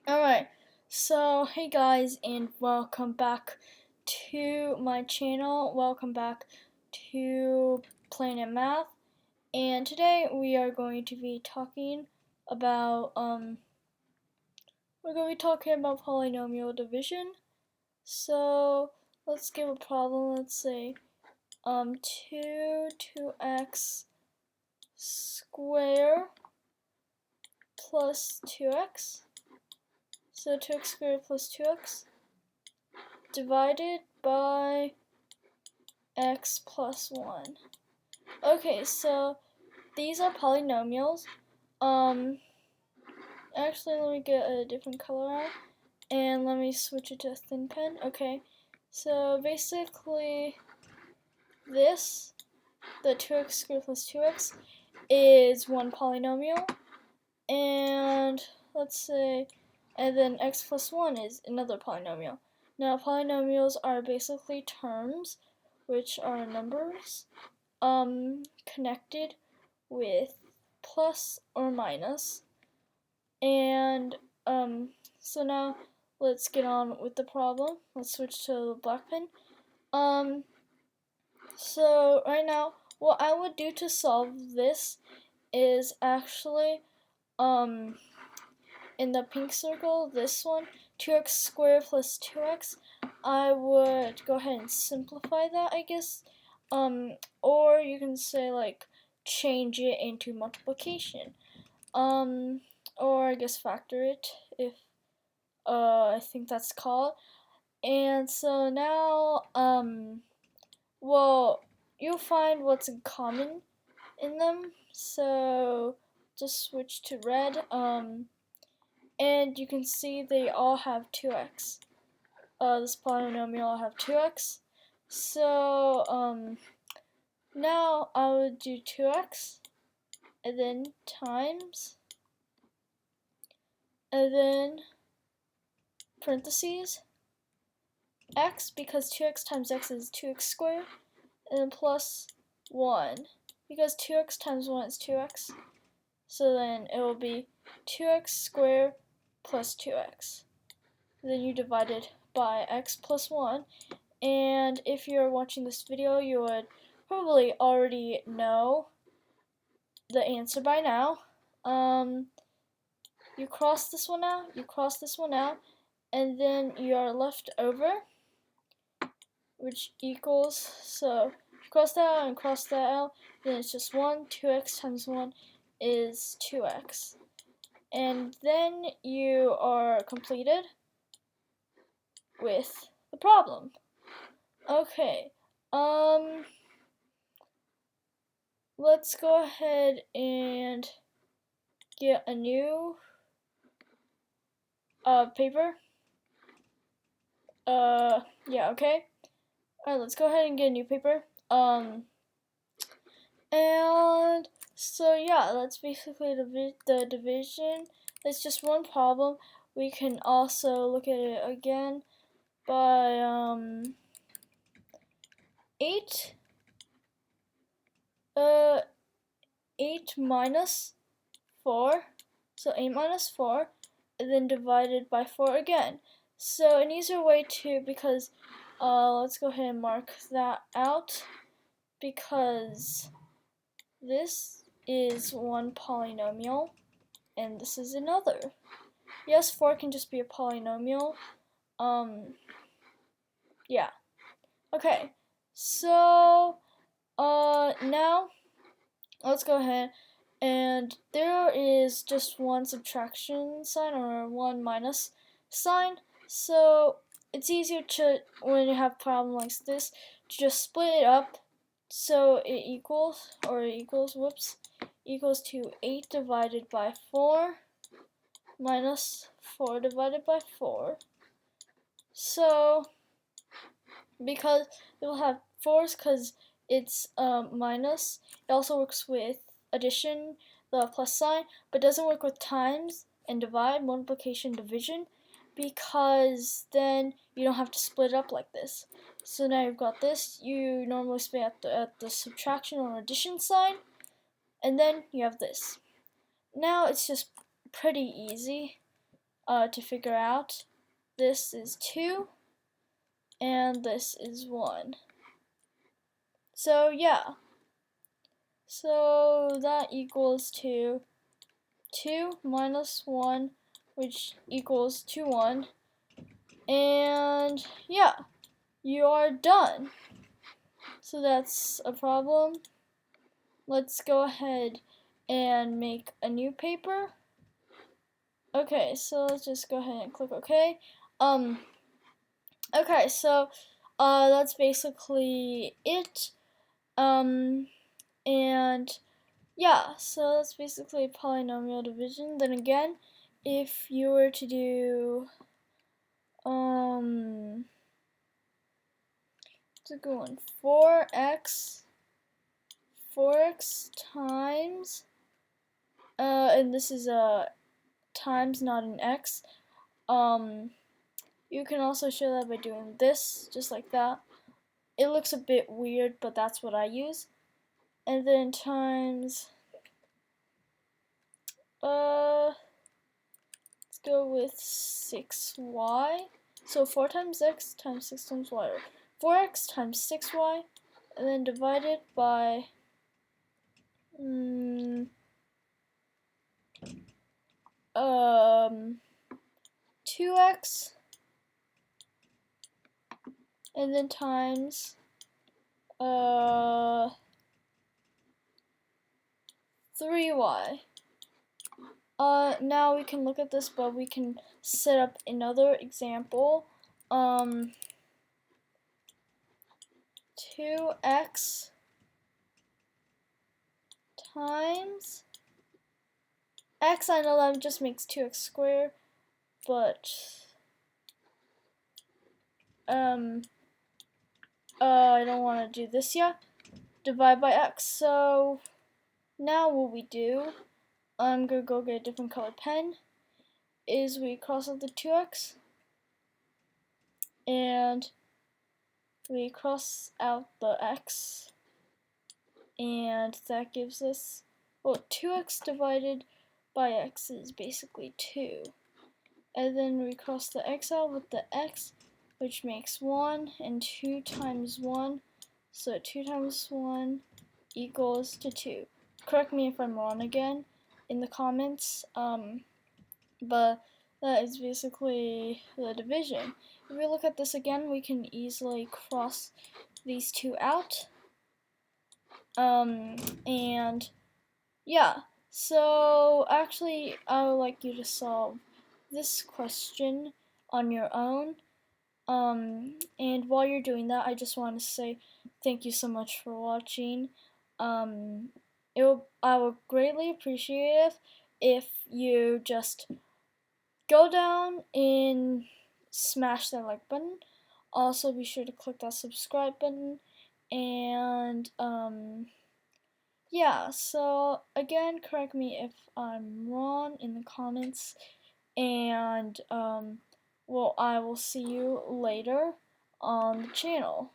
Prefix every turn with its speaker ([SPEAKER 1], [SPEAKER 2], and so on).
[SPEAKER 1] Alright, so hey guys, and welcome back to my channel. Welcome back to PlanetMath. And today we are going to be talking about polynomial division. So let's give a problem. Let's say 2x squared plus 2x. So 2x squared plus 2x divided by x plus 1. Okay, so these are polynomials. Actually, let me get a different color out, and let me switch it to a thin pen. Okay, so basically this, the 2x squared plus 2x, is one polynomial, and let's say, and then x plus 1 is another polynomial. Now, polynomials are basically terms, which are numbers, connected with plus or minus. And so now let's get on with the problem. Let's switch to the black pen. So right now, what I would do to solve this is actually in the pink circle, this one, 2x squared plus 2x, I would go ahead and simplify that, I guess. Or you can say, like, change it into multiplication. Or I guess factor it, if, I think that's called. And so now, well, you'll find what's in common in them. So just switch to red, and you can see they all have 2x. This polynomial all have 2x. So, now I would do 2x, and then times, and then parentheses, x, because 2x times x is 2x squared, and then plus 1, because 2x times 1 is 2x. So then it will be 2x squared plus 2x. Then you divide it by x plus 1. And if you're watching this video, you would probably already know the answer by now. You cross this one out, you cross this one out, and then you are left over, which equals, so cross that out and cross that out, then it's just 1, 2x times 1 is 2x. And then you are completed with the problem. Okay, let's go ahead and get a new paper. Yeah, okay. Alright, let's go ahead and get a new paper. And so yeah, that's basically the division. It's just one problem. We can also look at it again by 8 minus 4, so 8 minus 4, and then divided by 4 again. So an easier way to, because let's go ahead and mark that out, because this is one polynomial and this is another. Yes, 4 can just be a polynomial. Yeah. Okay, so now let's go ahead, and there is just one subtraction sign or one minus sign, so it's easier to, when you have a problem like this, to just split it up so it equals to 8 divided by 4 minus 4 divided by 4. So because it will have 4's because it's minus, it also works with addition, the plus sign, but doesn't work with times and divide, multiplication, division, because then you don't have to split it up like this. So now you've got this, you normally split at the subtraction or addition sign, and then you have this. Now it's just pretty easy. to figure out. This is 2 and this is 1. So yeah, so that equals to 2 minus 1, which equals to 1, and yeah, you are done. So that's a problem. Let's go ahead and make a new paper. Okay, so let's just go ahead and click OK. Okay, so that's basically it. And yeah, so that's basically polynomial division. Then again, if you were to do it's a good one. 4x times and this is a times, not an x. You can also show that by doing this, just like that. It looks a bit weird, but that's what I use. And then times let's go with 6y. So 4 times x times 6 times y. 4x times 6y, and then divided by 2x, and then times 3y. Now we can look at this, but we can set up another example. 2x times x, I know that just makes 2x squared, but I don't want to do this yet. Divide by x. So now what we do, I'm gonna go get a different colored pen, is we cross out the 2x and we cross out the x, and that gives us, well, 2x divided by x is basically 2. And then we cross the x out with the x, which makes 1, and 2 times 1, so 2 times 1 equals to 2. Correct me if I'm wrong again in the comments, but that is basically the division. If we look at this again, we can easily cross these two out, and yeah, so actually I would like you to solve this question on your own, and while you're doing that, I just want to say thank you so much for watching. I would greatly appreciate it if you just go down and smash that like button. Also, be sure to click that subscribe button, and yeah, so again, correct me if I'm wrong in the comments, and well, I will see you later on the channel.